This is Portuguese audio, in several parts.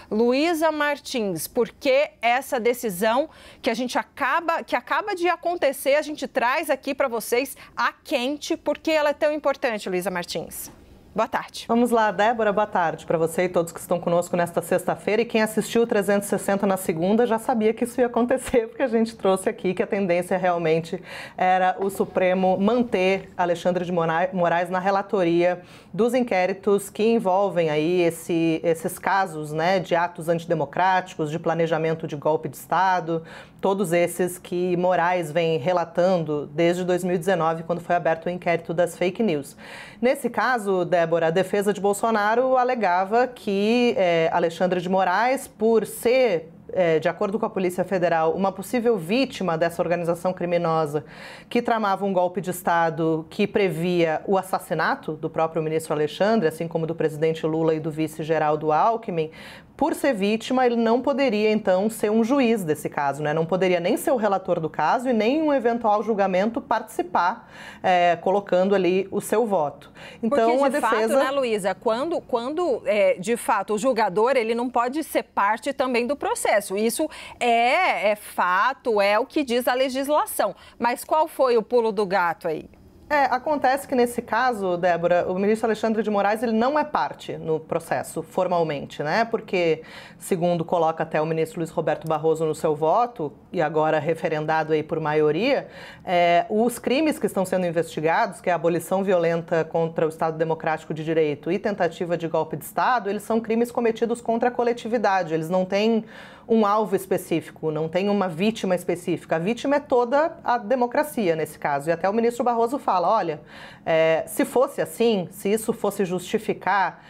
Luísa Martins, por que essa decisão que acaba de acontecer, a gente traz aqui para vocês a quente, por que ela é tão importante, Luísa Martins? Boa tarde. Vamos lá, Débora, boa tarde para você e todos que estão conosco nesta sexta-feira. E quem assistiu o 360 na segunda já sabia que isso ia acontecer, porque a gente trouxe aqui que a tendência realmente era o Supremo manter Alexandre de Moraes na relatoria dos inquéritos que envolvem aí esses casos, né, de atos antidemocráticos, de planejamento de golpe de Estado, todos esses que Moraes vem relatando desde 2019, quando foi aberto o inquérito das fake news. Nesse caso, Débora, a defesa de Bolsonaro alegava que Alexandre de Moraes, por ser, de acordo com a Polícia Federal, uma possível vítima dessa organização criminosa que tramava um golpe de Estado que previa o assassinato do próprio ministro Alexandre, assim como do presidente Lula e do vice Geraldo Alckmin, por ser vítima, ele não poderia, então, ser um juiz desse caso, né? Não poderia nem ser o relator do caso e nem um eventual julgamento participar, colocando ali o seu voto. Então, porque, a de defesa... fato, né, Luísa, quando de fato, o julgador, ele não pode ser parte também do processo. Isso é fato, é o que diz a legislação. Mas qual foi o pulo do gato aí? Acontece que nesse caso, Débora, o ministro Alexandre de Moraes, ele não é parte no processo formalmente, né? Porque, segundo coloca até o ministro Luiz Roberto Barroso no seu voto, e agora referendado aí por maioria, os crimes que estão sendo investigados, que é a abolição violenta contra o Estado Democrático de Direito e tentativa de golpe de Estado, eles são crimes cometidos contra a coletividade, eles não têm um alvo específico, não tem uma vítima específica. A vítima é toda a democracia nesse caso. E até o ministro Barroso fala, olha, se fosse assim, se isso fosse justificar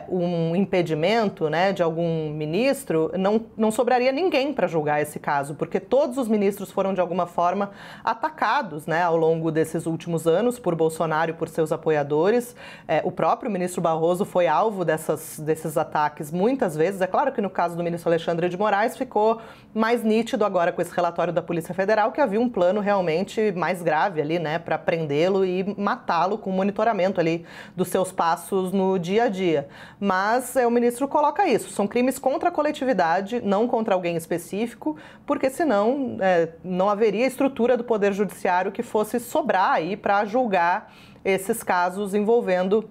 um impedimento, né, de algum ministro, não sobraria ninguém para julgar esse caso, porque todos os ministros foram, de alguma forma, atacados, né, ao longo desses últimos anos por Bolsonaro e por seus apoiadores. O próprio ministro Barroso foi alvo desses ataques muitas vezes. É claro que no caso do ministro Alexandre de Moraes ficou mais nítido agora com esse relatório da Polícia Federal que havia um plano realmente mais grave ali, né, para prendê-lo e matá-lo com monitoramento ali dos seus passos no dia a dia. Mas o ministro coloca isso, são crimes contra a coletividade, não contra alguém específico, porque senão não haveria estrutura do Poder Judiciário que fosse sobrar aí para julgar esses casos envolvendo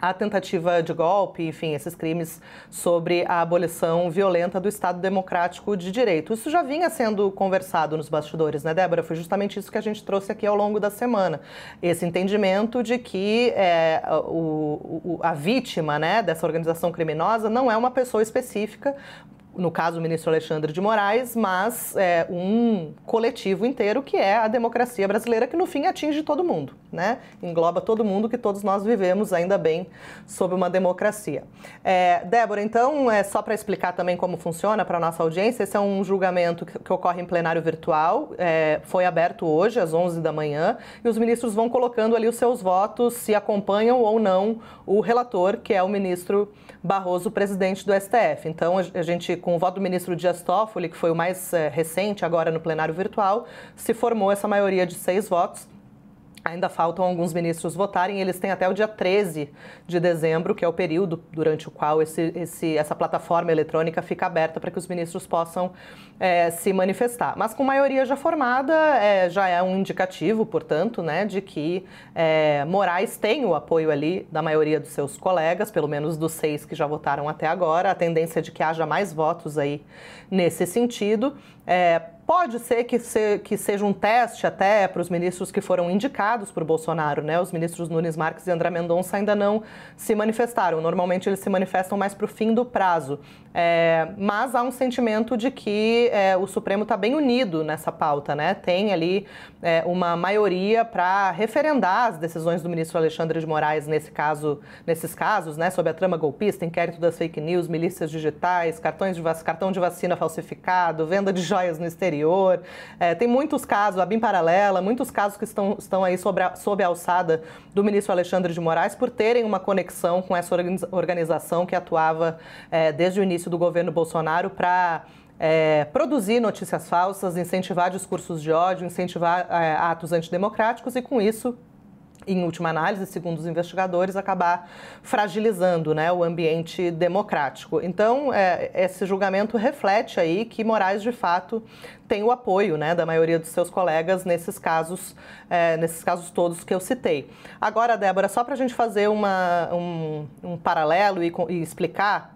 a tentativa de golpe, enfim, esses crimes sobre a abolição violenta do Estado Democrático de Direito. Isso já vinha sendo conversado nos bastidores, né, Débora? Foi justamente isso que a gente trouxe aqui ao longo da semana. Esse entendimento de que a vítima, né, dessa organização criminosa não é uma pessoa específica, no caso o ministro Alexandre de Moraes, mas um coletivo inteiro que é a democracia brasileira, que no fim atinge todo mundo, né? Engloba todo mundo, que todos nós vivemos, ainda bem, sob uma democracia. Débora, então, só para explicar também como funciona para a nossa audiência, esse é um julgamento que ocorre em plenário virtual, foi aberto hoje às 11 da manhã, e os ministros vão colocando ali os seus votos, se acompanham ou não o relator, que é o ministro Barroso, presidente do STF. Então, a gente, com o voto do ministro Dias Toffoli, que foi o mais recente agora no plenário virtual, se formou essa maioria de 6 votos. Ainda faltam alguns ministros votarem, eles têm até o dia 13 de dezembro, que é o período durante o qual essa plataforma eletrônica fica aberta para que os ministros possam se manifestar. Mas com maioria já formada, já é um indicativo, portanto, né, de que Moraes tem o apoio ali da maioria dos seus colegas, pelo menos dos 6 que já votaram até agora. A tendência é de que haja mais votos aí nesse sentido. Pode ser que seja um teste até para os ministros que foram indicados por Bolsonaro, né? Os ministros Nunes Marques e André Mendonça ainda não se manifestaram. Normalmente eles se manifestam mais para o fim do prazo. Mas há um sentimento de que o Supremo está bem unido nessa pauta, né? Tem ali uma maioria para referendar as decisões do ministro Alexandre de Moraes nesses casos, né? Sobre a trama golpista, inquérito das fake news, milícias digitais, cartão de vacina falsificado, venda de joias no exterior. Tem muitos casos, a BIM paralela, muitos casos que estão aí sob a alçada do ministro Alexandre de Moraes por terem uma conexão com essa organização que atuava desde o início do governo Bolsonaro para produzir notícias falsas, incentivar discursos de ódio, incentivar atos antidemocráticos e, com isso, em última análise, segundo os investigadores, acabar fragilizando, né, o ambiente democrático. Então, esse julgamento reflete aí que Moraes, de fato, tem o apoio, né, da maioria dos seus colegas nesses casos todos que eu citei. Agora, Débora, só para a gente fazer um paralelo e explicar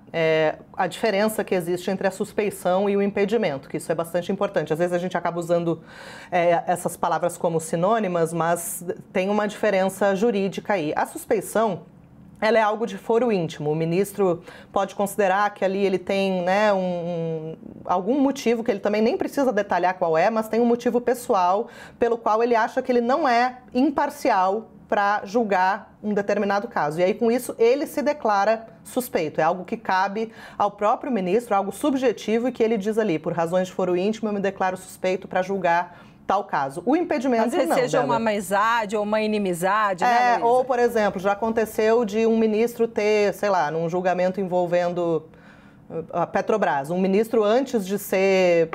a diferença que existe entre a suspeição e o impedimento, que isso é bastante importante. Às vezes a gente acaba usando essas palavras como sinônimas, mas tem uma diferença jurídica aí. A suspeição, ela é algo de foro íntimo. O ministro pode considerar que ali ele tem, né, algum motivo, que ele também nem precisa detalhar qual é, mas tem um motivo pessoal pelo qual ele acha que ele não é imparcial para julgar um determinado caso. E aí, com isso, ele se declara suspeito. É algo que cabe ao próprio ministro, algo subjetivo, e que ele diz ali, por razões de foro íntimo, eu me declaro suspeito para julgar tal caso. O impedimento, às vezes não, seja Débora. uma amizade ou uma inimizade, né, Luísa? Ou, por exemplo, já aconteceu de um ministro ter, sei lá, num julgamento envolvendo a Petrobras, um ministro, antes de ser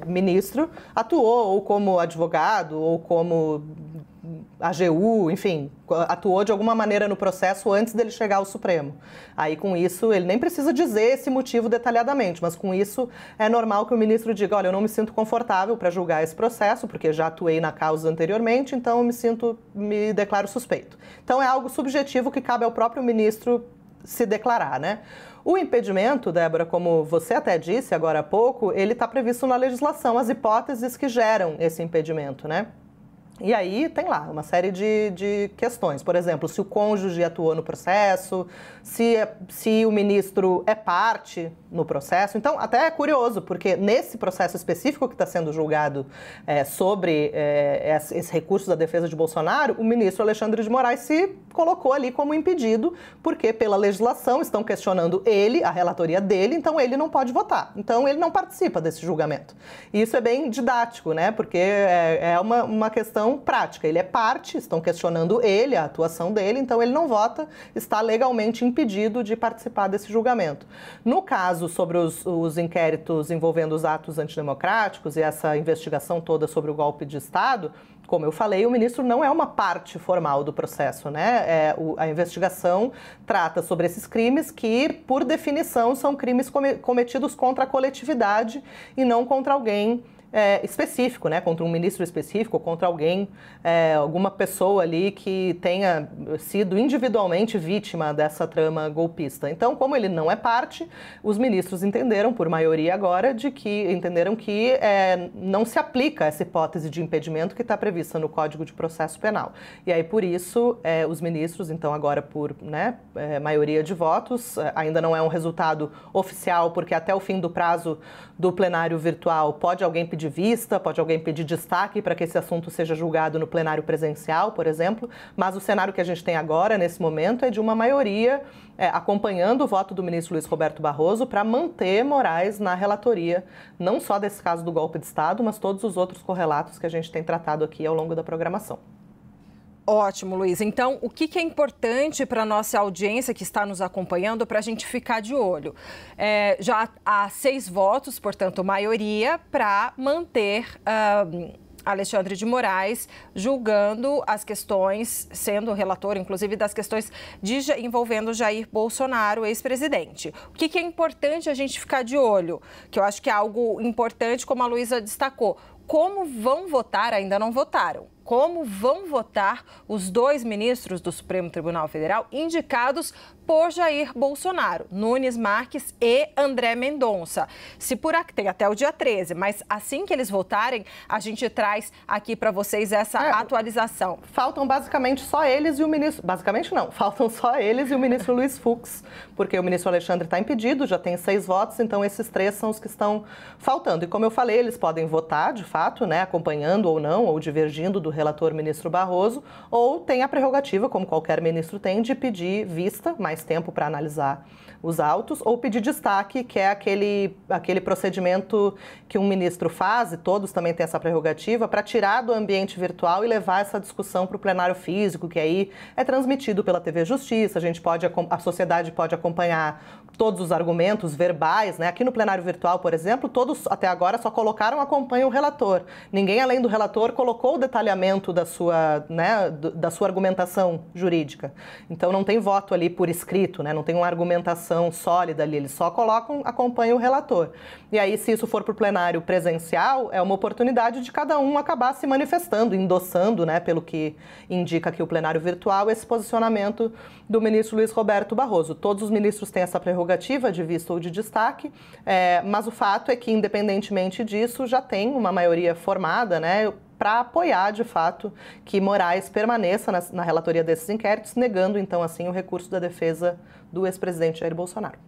ministro, atuou ou como advogado ou como AGU, enfim, atuou de alguma maneira no processo antes dele chegar ao Supremo. Aí, com isso, ele nem precisa dizer esse motivo detalhadamente, mas com isso é normal que o ministro diga, olha, eu não me sinto confortável para julgar esse processo, porque já atuei na causa anteriormente, então eu me declaro suspeito. Então, é algo subjetivo que cabe ao próprio ministro se declarar, né? O impedimento, Débora, como você até disse agora há pouco, ele está previsto na legislação, as hipóteses que geram esse impedimento, né? E aí tem lá uma série de questões. Por exemplo, se o cônjuge atuou no processo, se o ministro é parte no processo. Então, até é curioso, porque nesse processo específico que está sendo julgado sobre esse recurso da defesa de Bolsonaro, o ministro Alexandre de Moraes se colocou ali como impedido, porque pela legislação estão questionando ele, a relatoria dele, então ele não pode votar. Então, ele não participa desse julgamento. E isso é bem didático, né? Porque é uma questão prática. Ele é parte, estão questionando ele, a atuação dele, então ele não vota, está legalmente impedido de participar desse julgamento. No caso sobre os inquéritos envolvendo os atos antidemocráticos e essa investigação toda sobre o golpe de Estado, como eu falei, o ministro não é uma parte formal do processo, né? A investigação trata sobre esses crimes que, por definição, são crimes cometidos contra a coletividade e não contra alguém específico, né, contra um ministro específico, contra alguém, alguma pessoa ali que tenha sido individualmente vítima dessa trama golpista. Então, como ele não é parte, os ministros entenderam, por maioria agora, entenderam que não se aplica essa hipótese de impedimento que está prevista no Código de Processo Penal. E aí, por isso, os ministros, então agora por maioria de votos, ainda não é um resultado oficial, porque até o fim do prazo do plenário virtual pode alguém pedir vista, pode alguém pedir destaque para que esse assunto seja julgado no plenário presencial, por exemplo, mas o cenário que a gente tem agora, nesse momento, é de uma maioria acompanhando o voto do ministro Luiz Roberto Barroso para manter Moraes na relatoria, não só desse caso do golpe de Estado, mas todos os outros correlatos que a gente tem tratado aqui ao longo da programação. Ótimo, Luiz. Então, o que é importante para a nossa audiência que está nos acompanhando para a gente ficar de olho? Já há 6 votos, portanto, maioria, para manter Alexandre de Moraes julgando as questões, sendo relator, inclusive, das questões envolvendo Jair Bolsonaro, ex-presidente. O que é importante a gente ficar de olho? Que eu acho que é algo importante, como a Luísa destacou. Como vão votar, ainda não votaram. Como vão votar os 2 ministros do Supremo Tribunal Federal indicados por Jair Bolsonaro, Nunes Marques e André Mendonça. Tem até o dia 13, mas assim que eles votarem, a gente traz aqui para vocês essa atualização. Faltam basicamente só eles e o ministro... Basicamente não, faltam só eles e o ministro Luiz Fux, porque o ministro Alexandre está impedido, já tem 6 votos, então esses 3 são os que estão faltando. E como eu falei, eles podem votar, de fato, né, acompanhando ou não, ou divergindo do relator ministro Barroso, ou tem a prerrogativa, como qualquer ministro tem, de pedir vista, mais tempo para analisar os autos, ou pedir destaque, que é aquele procedimento que um ministro faz, e todos também têm essa prerrogativa, para tirar do ambiente virtual e levar essa discussão para o plenário físico, que aí é transmitido pela TV Justiça, a sociedade pode acompanhar todos os argumentos verbais, né? Aqui no plenário virtual, por exemplo, todos até agora só colocaram acompanha o relator. Ninguém, além do relator, colocou o detalhamento da sua argumentação jurídica. Então não tem voto ali por escrito, né? Não tem uma argumentação sólida ali, eles só colocam acompanha o relator. E aí, se isso for para o plenário presencial, é uma oportunidade de cada um acabar se manifestando, endossando, né, pelo que indica aqui o plenário virtual, esse posicionamento do ministro Luiz Roberto Barroso. Todos os ministros têm essa prerrogativa de vista ou de destaque, mas o fato é que, independentemente disso, já tem uma maioria formada, né, para apoiar, de fato, que Moraes permaneça na relatoria desses inquéritos, negando, então, assim, o recurso da defesa do ex-presidente Jair Bolsonaro.